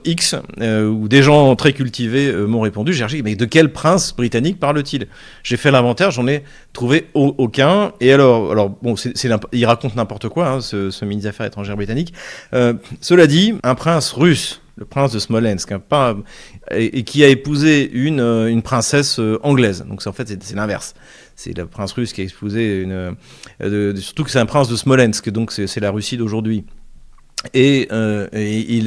X où des gens très cultivés m'ont répondu. J'ai cherché, mais de quel prince britannique parle-t-il ? J'ai fait l'inventaire, j'en ai trouvé aucun. Et alors bon, il raconte n'importe quoi, hein, ce ministre des Affaires étrangères britannique. Cela dit, un prince russe, le prince de Smolensk, et qui a épousé une princesse anglaise. Donc en fait c'est l'inverse. C'est le prince russe qui a épousé surtout que c'est un prince de Smolensk, donc c'est la Russie d'aujourd'hui. Et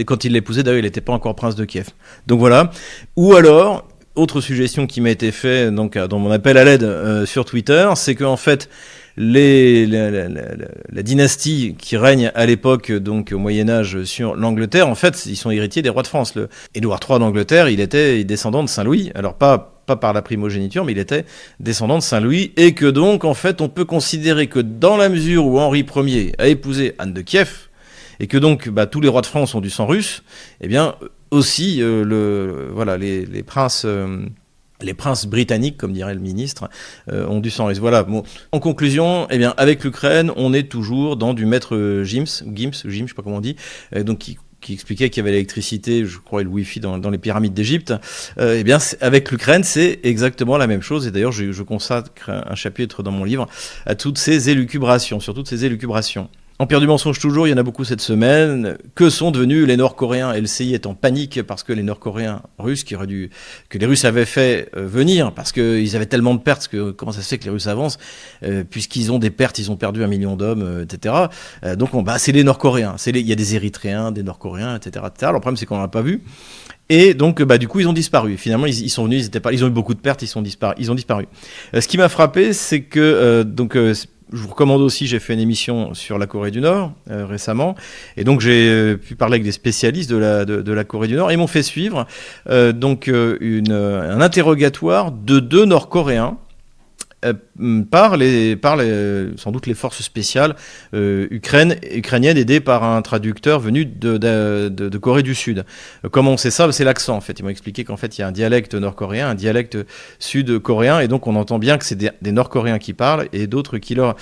quand il l'épousait, d'ailleurs, il n'était pas encore prince de Kiev. Donc voilà. Ou alors, autre suggestion qui m'a été faite donc dans mon appel à l'aide sur Twitter, c'est qu'en fait la dynastie qui règne à l'époque, donc au Moyen-Âge, sur l'Angleterre, en fait, ils sont héritiers des rois de France. Édouard III d'Angleterre, il était descendant de Saint-Louis. Alors pas par la primogéniture, mais il était descendant de Saint-Louis, et que donc, en fait, on peut considérer que dans la mesure où Henri Ier a épousé Anne de Kiev, et que donc tous les rois de France ont du sang russe, eh bien aussi les princes britanniques, comme dirait le ministre, ont du sang russe. Voilà. Bon. En conclusion, eh bien, avec l'Ukraine, on est toujours dans du maître Gims, je sais pas comment on dit, donc qui expliquait qu'il y avait l'électricité, je crois, et le wifi dans les pyramides d'Égypte. Eh bien, avec l'Ukraine, c'est exactement la même chose. Et d'ailleurs, je consacre un chapitre dans mon livre à toutes ces élucubrations, sur toutes ces élucubrations. Empire du mensonge toujours, il y en a beaucoup cette semaine. Que sont devenus les Nord-Coréens ? LCI est en panique parce que les Nord-Coréens russes, que les Russes avaient fait venir, parce qu'ils avaient tellement de pertes, comment ça se fait que les Russes avancent, puisqu'ils ont des pertes, ils ont perdu 1 million d'hommes, etc. Donc c'est les Nord-Coréens. Il y a des Érythréens, des Nord-Coréens, etc., etc. Alors, le problème, c'est qu'on n'en a pas vu. Et donc, du coup, ils ont disparu. Finalement, ils sont venus, ils ont eu beaucoup de pertes, ils ont disparu. Ce qui m'a frappé, c'est que je vous recommande aussi, j'ai fait une émission sur la Corée du Nord récemment, et donc j'ai pu parler avec des spécialistes de la Corée du Nord, et ils m'ont fait suivre un interrogatoire de 2 Nord-Coréens par sans doute les forces spéciales ukrainiennes, aidées par un traducteur venu de Corée du Sud. Comment on sait ça ? C'est l'accent, en fait. Ils m'ont expliqué qu'en fait, il y a un dialecte nord-coréen, un dialecte sud-coréen, et donc on entend bien que c'est des Nord-Coréens qui parlent et d'autres qui leur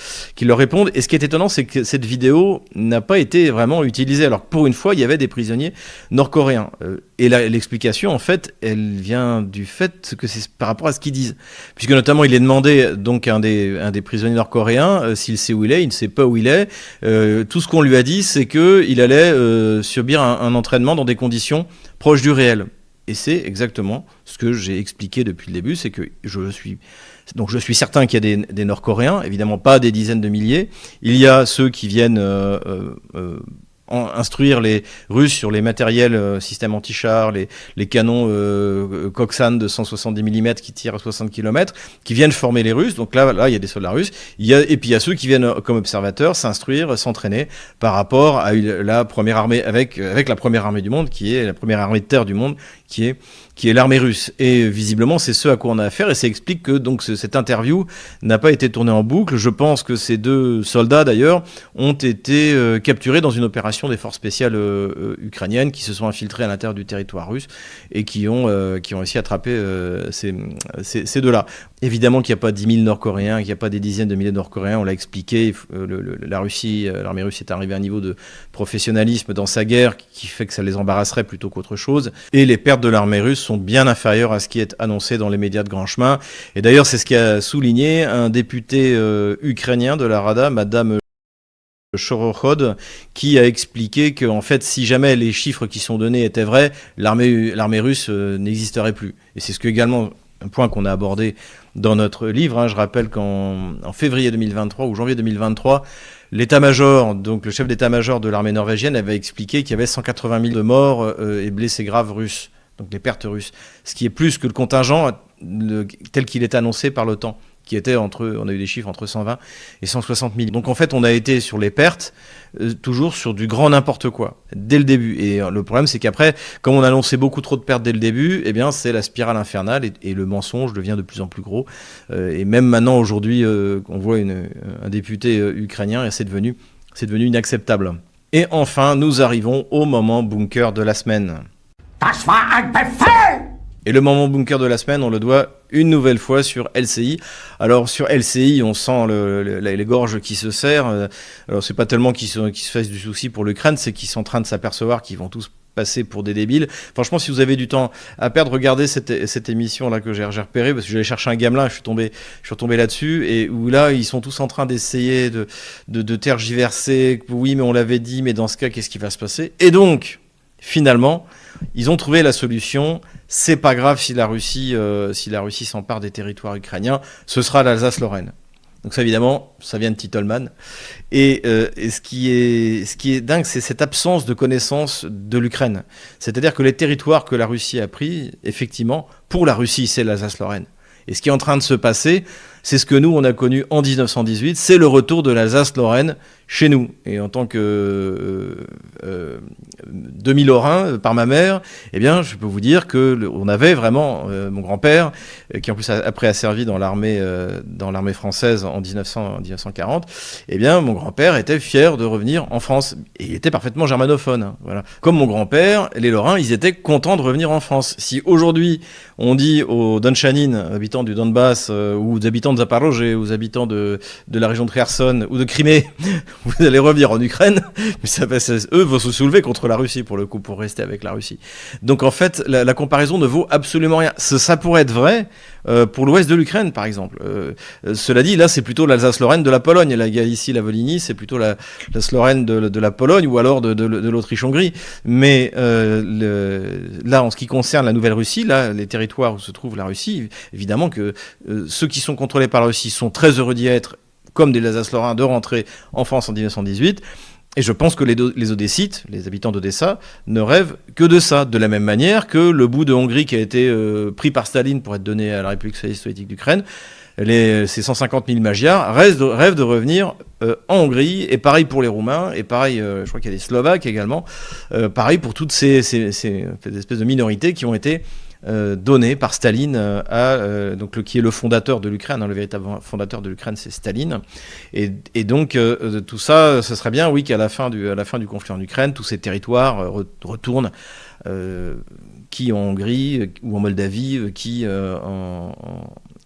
répondent. Et ce qui est étonnant, c'est que cette vidéo n'a pas été vraiment utilisée. Alors, pour une fois, il y avait des prisonniers nord-coréens. Et l'explication, en fait, elle vient du fait que c'est par rapport à ce qu'ils disent. Puisque notamment, il est demandé donc un des prisonniers nord-coréens s'il sait où il est, il ne sait pas où il est. Tout ce qu'on lui a dit, c'est qu'il allait subir un entraînement dans des conditions proches du réel. Et c'est exactement ce que j'ai expliqué depuis le début, c'est que je suis certain qu'il y a des Nord-Coréens, évidemment pas des dizaines de milliers. Il y a ceux qui viennent instruire les Russes sur les matériels systèmes anti-chars, les canons Koksan de 170 mm qui tirent à 60 km, qui viennent former les Russes. Donc là, il y a des soldats russes. Et puis il y a ceux qui viennent comme observateurs s'instruire, s'entraîner par rapport à la première armée, avec la première armée du monde, qui est la première armée de terre du monde, qui est l'armée russe. Et visiblement, c'est ce à quoi on a affaire, et ça explique que donc cette interview n'a pas été tournée en boucle. Je pense que ces 2 soldats, d'ailleurs, ont été capturés dans une opération des forces spéciales ukrainiennes qui se sont infiltrés à l'intérieur du territoire russe et qui ont réussi à attraper ces 2-là. Évidemment qu'il n'y a pas 10 000 Nord-Coréens, qu'il n'y a pas des dizaines de milliers de Nord-Coréens, on l'a expliqué, l'armée russe est arrivée à un niveau de professionnalisme dans sa guerre qui fait que ça les embarrasserait plutôt qu'autre chose. Et les pertes de l'armée russe sont bien inférieures à ce qui est annoncé dans les médias de grand chemin. Et d'ailleurs, c'est ce qu'a souligné un député ukrainien de la Rada, Madame Shorokhod, qui a expliqué que en fait, si jamais les chiffres qui sont donnés étaient vrais, l'armée russe n'existerait plus. Et c'est ce que également un point qu'on a abordé dans notre livre. Je rappelle qu'en février 2023 ou janvier 2023, l'état-major, donc le chef d'état-major de l'armée norvégienne, avait expliqué qu'il y avait 180 000 de morts et blessés graves russes, donc les pertes russes, ce qui est plus que le contingent tel qu'il est annoncé par l'OTAN, qui était on a eu des chiffres entre 120 et 160 000. Donc en fait, on a été sur les pertes, toujours sur du grand n'importe quoi, dès le début. Et le problème, c'est qu'après, comme on annonçait beaucoup trop de pertes dès le début, eh bien, c'est la spirale infernale et le mensonge devient de plus en plus gros. Et même maintenant, aujourd'hui, on voit un député ukrainien et c'est devenu inacceptable. Et enfin, nous arrivons au moment bunker de la semaine. Et le moment bunker de la semaine, on le doit une nouvelle fois sur LCI. Alors sur LCI, on sent les gorges qui se serrent. Alors c'est pas tellement qu'ils se fassent du souci pour l'Ukraine, c'est qu'ils sont en train de s'apercevoir qu'ils vont tous passer pour des débiles. Franchement, si vous avez du temps à perdre, regardez cette émission-là que j'ai repérée, parce que j'allais chercher un gamelin, je suis tombé là-dessus, et où là, ils sont tous en train d'essayer de tergiverser. Oui, mais on l'avait dit, mais dans ce cas, qu'est-ce qui va se passer ? Et donc, finalement, ils ont trouvé la solution. C'est pas grave si la Russie s'empare des territoires ukrainiens, ce sera l'Alsace-Lorraine. Donc ça, évidemment, ça vient de Titelman. Et ce qui est dingue, c'est cette absence de connaissance de l'Ukraine. C'est-à-dire que les territoires que la Russie a pris, effectivement, pour la Russie, c'est l'Alsace-Lorraine. Et ce qui est en train de se passer, c'est ce que nous, on a connu en 1918, c'est le retour de l'Alsace-Lorraine chez nous. Et en tant que demi-lorrain par ma mère, eh bien, je peux vous dire qu'on avait vraiment mon grand-père, qui en plus après a servi dans l'armée française en 1940, eh bien, mon grand-père était fier de revenir en France. Et il était parfaitement germanophone. Hein, voilà. Comme mon grand-père, les Lorrains, ils étaient contents de revenir en France. Si aujourd'hui, on dit aux Donchanin, habitants du Donbass, ou aux habitants de Zaporozhye, aux habitants de la région de Kherson ou de Crimée, vous allez revenir en Ukraine, mais eux vont se soulever contre la Russie, pour le coup, pour rester avec la Russie. Donc en fait, la comparaison ne vaut absolument rien. Ça pourrait être vrai pour l'ouest de l'Ukraine, par exemple. Cela dit, là, c'est plutôt l'Alsace-Lorraine de la Pologne. La Galicie, la Volhynie, c'est plutôt l'Alsace-Lorraine de la Pologne ou alors de l'Autriche-Hongrie. Mais là, en ce qui concerne la Nouvelle-Russie, là, les territoires où se trouve la Russie, évidemment que ceux qui sont contrôlés par la Russie sont très heureux d'y être, comme des Alsace-Lorrains, de rentrer en France en 1918. Et je pense que les Odessites, les habitants d'Odessa, ne rêvent que de ça. De la même manière que le bout de Hongrie qui a été pris par Staline pour être donné à la République socialiste soviétique d'Ukraine, ces 150 000 Magyars rêvent de revenir en Hongrie, et pareil pour les Roumains, et pareil, je crois qu'il y a des Slovaques également, pareil pour toutes ces espèces de minorités qui ont été donné par Staline donc qui est le fondateur de l'Ukraine, hein, le véritable fondateur de l'Ukraine, c'est Staline. Et donc tout ça, ce serait bien, oui, qu'à la fin du conflit en Ukraine, tous ces territoires retournent, qui en Hongrie ou en Moldavie, qui en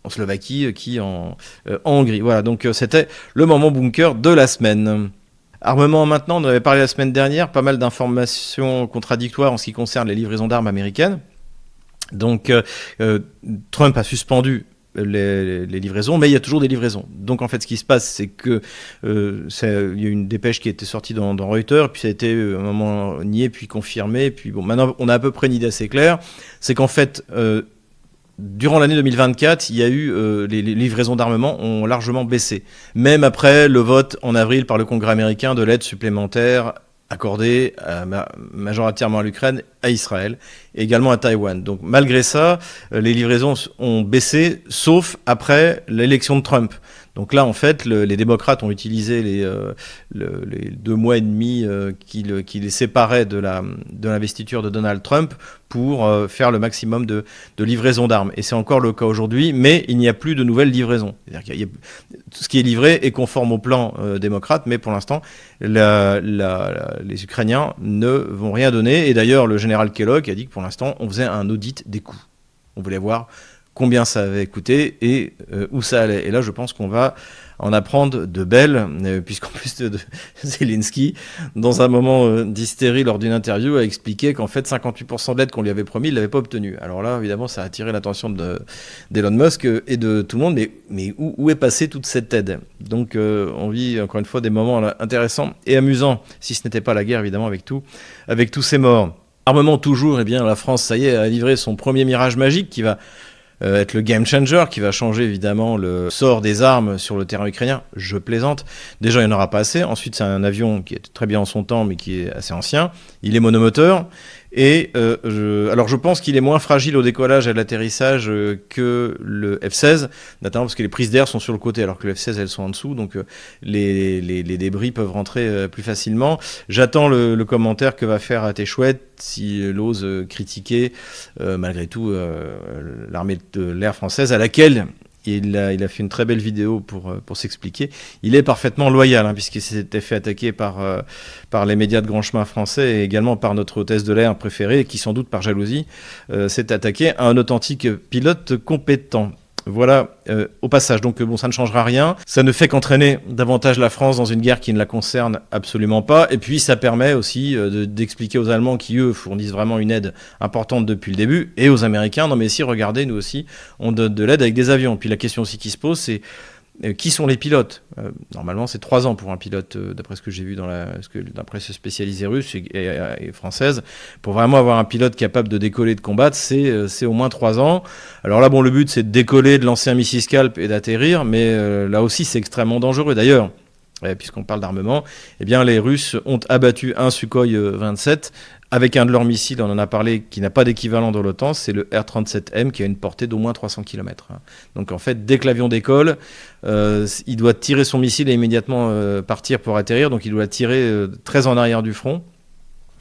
Slovaquie, qui en Hongrie. Voilà, donc c'était le moment bunker de la semaine. Armement maintenant, on en avait parlé la semaine dernière, pas mal d'informations contradictoires en ce qui concerne les livraisons d'armes américaines. Donc Trump a suspendu les livraisons, mais il y a toujours des livraisons. Donc en fait, ce qui se passe, c'est que il y a une dépêche qui a été sortie dans Reuters, puis ça a été à un moment nié, puis confirmé, puis bon, maintenant on a à peu près une idée assez claire. C'est qu'en fait, durant l'année 2024, il y a eu les livraisons d'armement ont largement baissé, même après le vote en avril par le Congrès américain de l'aide supplémentaire accordée majoritairement à l'Ukraine à Israël et également à Taïwan. Donc malgré ça, les livraisons ont baissé, sauf après l'élection de Trump. Donc là, en fait, les démocrates ont utilisé les 2 mois et demi qui les séparaient de l'investiture de Donald Trump pour faire le maximum de livraisons d'armes. Et c'est encore le cas aujourd'hui, mais il n'y a plus de nouvelles livraisons. C'est-à-dire qu'il y a, tout ce qui est livré est conforme au plan démocrate, mais pour l'instant, les Ukrainiens ne vont rien donner. Et d'ailleurs, le général Kellogg a dit que pour l'instant, on faisait un audit des coûts. On voulait voir combien ça avait coûté et où ça allait. Et là, je pense qu'on va en apprendre de belles, puisqu'en plus de Zelensky, dans un moment d'hystérie lors d'une interview, a expliqué qu'en fait 58% de l'aide qu'on lui avait promis, il ne l'avait pas obtenue. Alors là, évidemment, ça a attiré l'attention d'Elon Musk et de tout le monde, mais où est passée toute cette aide? Donc on vit encore une fois des moments intéressants et amusants, si ce n'était pas la guerre, évidemment, avec tous ces morts. Armement toujours, eh bien la France, ça y est, a livré son premier Mirage magique qui va être le game changer, qui va changer évidemment le sort des armes sur le terrain ukrainien. Je plaisante. Déjà, il n'y en aura pas assez. Ensuite, c'est un avion qui est très bien en son temps, mais qui est assez ancien. Il est monomoteur. Et alors, je pense qu'il est moins fragile au décollage et à l'atterrissage que le F-16, notamment parce que les prises d'air sont sur le côté, alors que le F-16, elles sont en dessous. Donc, les débris peuvent rentrer plus facilement. J'attends le commentaire que va faire Téchouette s'il ose critiquer, malgré tout, l'armée de l'air française, à laquelle il a fait une très belle vidéo pour s'expliquer. Il est parfaitement loyal, puisqu'il s'était fait attaquer par les médias de grand chemin français et également par notre hôtesse de l'air préférée, qui sans doute par jalousie s'est attaqué à un authentique pilote compétent. Voilà, au passage. Donc bon, ça ne changera rien. Ça ne fait qu'entraîner davantage la France dans une guerre qui ne la concerne absolument pas. Et puis ça permet aussi d'expliquer aux Allemands qui, eux, fournissent vraiment une aide importante depuis le début, et aux Américains, non mais si, regardez, nous aussi, on donne de l'aide avec des avions. Puis la question aussi qui se pose, c'est qui sont les pilotes? Normalement, c'est 3 ans pour un pilote, d'après ce que j'ai vu dans la presse spécialisée russe et française. Pour vraiment avoir un pilote capable de décoller, de combattre, c'est au moins 3 ans. Alors là, bon, le but, c'est de décoller, de lancer un missile Scalp et d'atterrir, mais là aussi, c'est extrêmement dangereux. D'ailleurs, puisqu'on parle d'armement, eh bien, les Russes ont abattu un Sukhoi 27 avec un de leurs missiles, on en a parlé, qui n'a pas d'équivalent dans l'OTAN, c'est le R-37M qui a une portée d'au moins 300 km. Donc en fait, dès que l'avion décolle, il doit tirer son missile et immédiatement partir pour atterrir, donc il doit tirer très en arrière du front.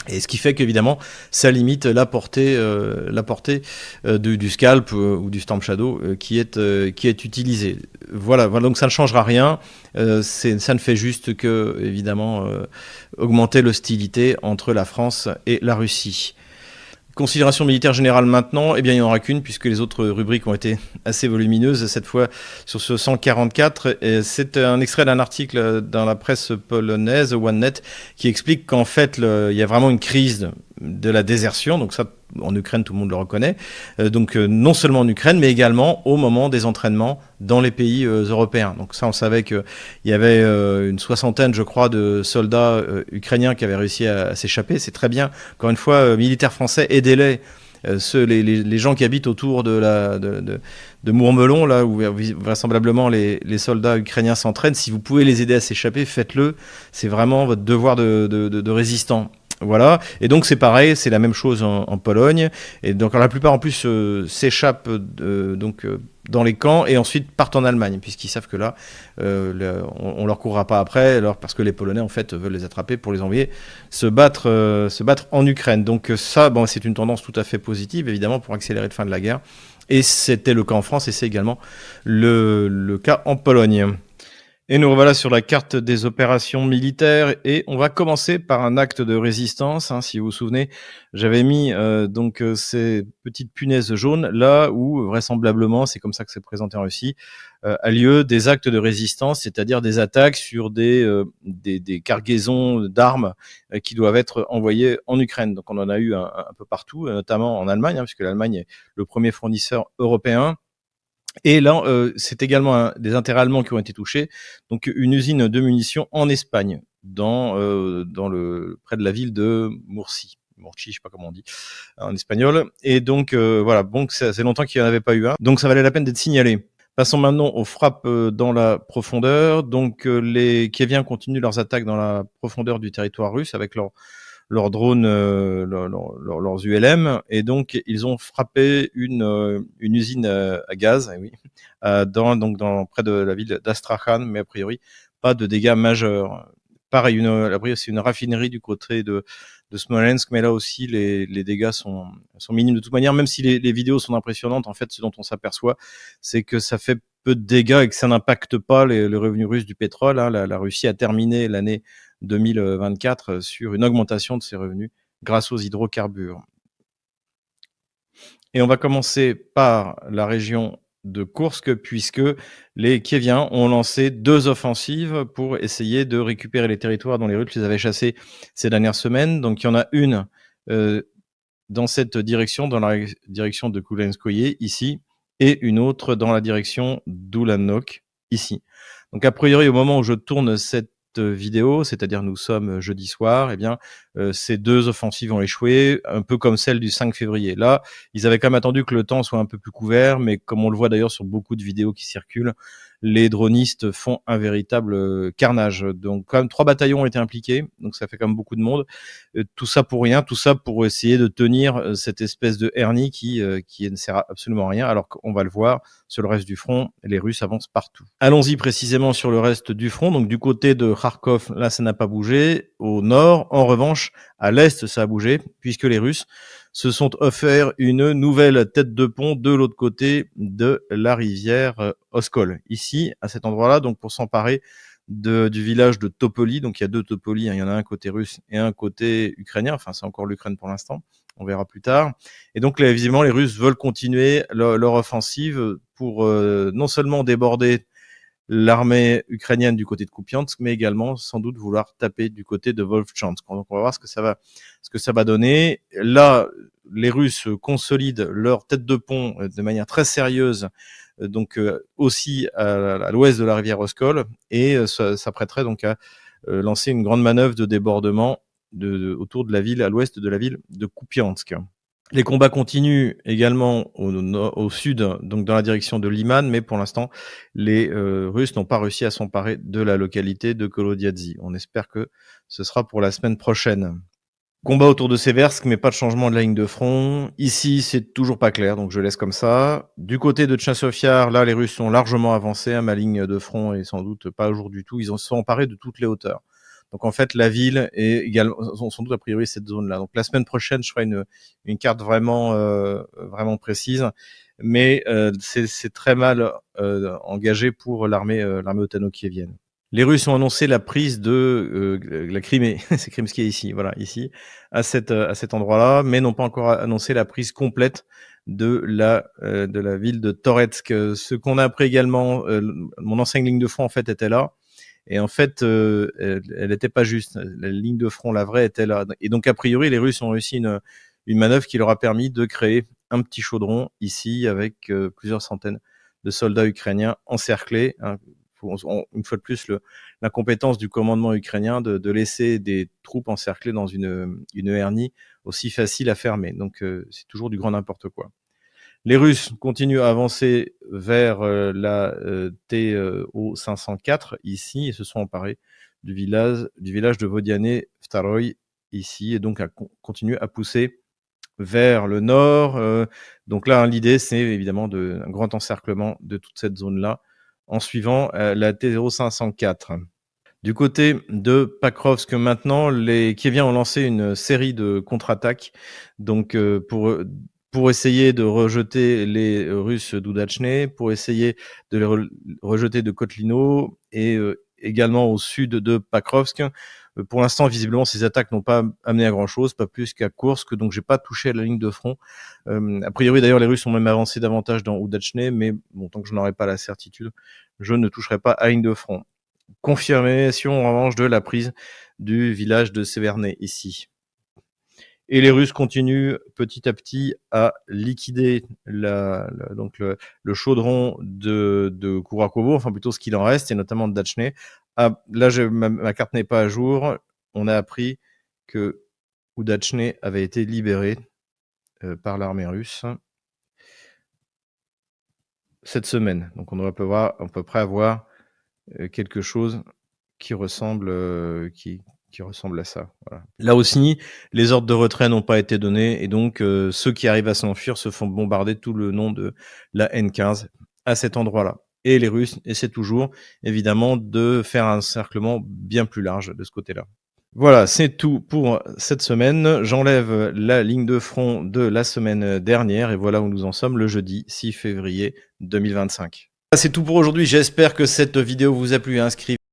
Et ce qui fait qu'évidemment, ça limite la portée du Scalp ou du Storm Shadow qui est utilisé. Voilà, donc ça ne changera rien. Ça ne fait juste que, évidemment, augmenter l'hostilité entre la France et la Russie. Considération militaire générale maintenant, eh bien il n'y en aura qu'une, puisque les autres rubriques ont été assez volumineuses, cette fois sur ce 144. Et c'est un extrait d'un article dans la presse polonaise, OneNet, qui explique qu'en fait, il y a vraiment une crise de la désertion, donc ça, en Ukraine, tout le monde le reconnaît, donc non seulement en Ukraine, mais également au moment des entraînements dans les pays européens. Donc ça, on savait qu'il y avait une 60aine, je crois, de soldats ukrainiens qui avaient réussi à s'échapper. C'est très bien. Encore une fois, militaires français, aidez-les. Les gens qui habitent autour de Mourmelon, là où vraisemblablement les soldats ukrainiens s'entraînent, si vous pouvez les aider à s'échapper, faites-le. C'est vraiment votre devoir de résistant. Voilà, et donc c'est pareil, c'est la même chose en Pologne, et donc la plupart en plus s'échappent dans les camps et ensuite partent en Allemagne, puisqu'ils savent que là, on leur courra pas après, parce que les Polonais en fait veulent les attraper pour les envoyer se battre en Ukraine. Donc ça, bon, c'est une tendance tout à fait positive, évidemment, pour accélérer la fin de la guerre, et c'était le cas en France, et c'est également le cas en Pologne. Et nous revoilà sur la carte des opérations militaires, et on va commencer par un acte de résistance. Si vous vous souvenez, j'avais mis ces petites punaises jaunes là où vraisemblablement, c'est comme ça que c'est présenté en Russie, a lieu des actes de résistance, c'est-à-dire des attaques sur des cargaisons d'armes qui doivent être envoyées en Ukraine. Donc on en a eu un peu partout, notamment en Allemagne, puisque l'Allemagne est le premier fournisseur européen. Et là, c'est également des intérêts allemands qui ont été touchés. Donc, une usine de munitions en Espagne, près de la ville de Murcie, je sais pas comment on dit en espagnol. Et donc, voilà, bon, c'est longtemps qu'il n'y en avait pas eu un. Donc, ça valait la peine d'être signalé. Passons maintenant aux frappes dans la profondeur. Donc, les Kieviens continuent leurs attaques dans la profondeur du territoire russe avec leur leurs drones, leurs ULM, et donc ils ont frappé une usine à gaz, eh oui, près de la ville d'Astrakhan, mais a priori pas de dégâts majeurs. Pareil, après c'est une raffinerie du côté de Smolensk, mais là aussi les dégâts sont minimes de toute manière, même si les vidéos sont impressionnantes. En fait, ce dont on s'aperçoit, c'est que ça fait peu de dégâts et que ça n'impacte pas les revenus russes du pétrole. Hein. La Russie a terminé l'année 2024 sur une augmentation de ses revenus grâce aux hydrocarbures. Et on va commencer par la région de Koursk, puisque les Kieviens ont lancé 2 offensives pour essayer de récupérer les territoires dont les Russes les avaient chassés ces dernières semaines. Donc il y en a une dans cette direction, dans la direction de Kulenskoye, ici, et une autre dans la direction d'Ulanok, ici. Donc a priori, au moment où je tourne cette vidéo, c'est-à-dire nous sommes jeudi soir, eh bien, ces 2 offensives ont échoué, un peu comme celle du 5 février. Là, ils avaient quand même attendu que le temps soit un peu plus couvert, mais comme on le voit d'ailleurs sur beaucoup de vidéos qui circulent, les dronistes font un véritable carnage. Donc quand même 3 bataillons ont été impliqués, donc ça fait quand même beaucoup de monde. Tout ça pour rien, tout ça pour essayer de tenir cette espèce de hernie qui ne sert absolument à rien, alors qu'on va le voir, sur le reste du front, les Russes avancent partout. Allons-y précisément sur le reste du front. Donc du côté de Kharkov, là ça n'a pas bougé. Au nord, en revanche, à l'est, ça a bougé, puisque les Russes se sont offert une nouvelle tête de pont de l'autre côté de la rivière Oskol. Ici, à cet endroit-là, donc pour s'emparer du village de Topoli. Donc il y a 2 Topolis, hein. Il y en a un côté russe et un côté ukrainien. Enfin, c'est encore l'Ukraine pour l'instant. On verra plus tard. Et donc là, visiblement, les Russes veulent continuer leur offensive pour non seulement déborder l'armée ukrainienne du côté de Kupiansk, mais également sans doute vouloir taper du côté de Volchansk. Donc on va voir ce que ça va donner. Là, les Russes consolident leur tête de pont de manière très sérieuse, donc aussi à l'ouest de la rivière Oskol, et s'apprêterait donc à lancer une grande manœuvre de débordement autour de la ville, à l'ouest de la ville de Kupiansk. Les combats continuent également au sud, donc dans la direction de Liman, mais pour l'instant, les Russes n'ont pas réussi à s'emparer de la localité de Kolodiadzi. On espère que ce sera pour la semaine prochaine. Combat autour de Seversk, mais pas de changement de la ligne de front. Ici, c'est toujours pas clair, donc je laisse comme ça. Du côté de Tchasofiar, là, les Russes sont largement avancés. Ma ligne de front est sans doute pas au jour du tout. Ils en sont emparés de toutes les hauteurs. Donc en fait, la ville est également, sans doute a priori cette zone-là. Donc la semaine prochaine, je ferai une carte vraiment précise, mais c'est très mal engagé pour l'armée ottano-kievienne. Les Russes ont annoncé la prise de la Crimée, c'est Krimsky ici, voilà, ici, à cet endroit-là, mais n'ont pas encore annoncé la prise complète de la ville de Toretsk. Ce qu'on a appris également, mon ancienne ligne de front en fait était là, et en fait, elle n'était pas juste. La ligne de front, la vraie, était là. Et donc, a priori, les Russes ont réussi une manœuvre qui leur a permis de créer un petit chaudron ici avec plusieurs centaines de soldats ukrainiens encerclés. Hein. Une fois de plus, l'incompétence du commandement ukrainien de laisser des troupes encerclées dans une hernie aussi facile à fermer. Donc, c'est toujours du grand n'importe quoi. Les Russes continuent à avancer vers la TO 504 ici et se sont emparés du village de Vodiane Vtaroy ici, et donc continuent à pousser vers le nord. Donc là, l'idée, c'est évidemment un grand encerclement de toute cette zone-là en suivant la T 0504. Du côté de Pakrovsk maintenant, les Kieviens ont lancé une série de contre-attaques, donc pour essayer de rejeter les Russes d'Oudachne, pour essayer de les rejeter de Kotlino, et également au sud de Pakrovsk. Pour l'instant, visiblement, ces attaques n'ont pas amené à grand-chose, pas plus qu'à Kursk, donc j'ai pas touché à la ligne de front. A priori, d'ailleurs, les Russes ont même avancé davantage dans Oudachne, mais bon, tant que je n'aurai pas la certitude, je ne toucherai pas à la ligne de front. Confirmation en revanche de la prise du village de Severnay ici. Et les Russes continuent petit à petit à liquider donc le chaudron de Kourakovo, enfin plutôt ce qu'il en reste, et notamment de Dachne. Ah, là, ma carte n'est pas à jour. On a appris que Oudachne avait été libéré par l'armée russe cette semaine. Donc on devrait à peu près avoir quelque chose qui ressemble, qui ressemble à ça. Voilà. Là aussi, les ordres de retrait n'ont pas été donnés et donc ceux qui arrivent à s'enfuir se font bombarder tout le long de la N15 à cet endroit-là. Et les Russes essaient toujours, évidemment, de faire un encerclement bien plus large de ce côté-là. Voilà, c'est tout pour cette semaine. J'enlève la ligne de front de la semaine dernière et voilà où nous en sommes le jeudi 6 février 2025. C'est tout pour aujourd'hui. J'espère que cette vidéo vous a plu. Inscrivez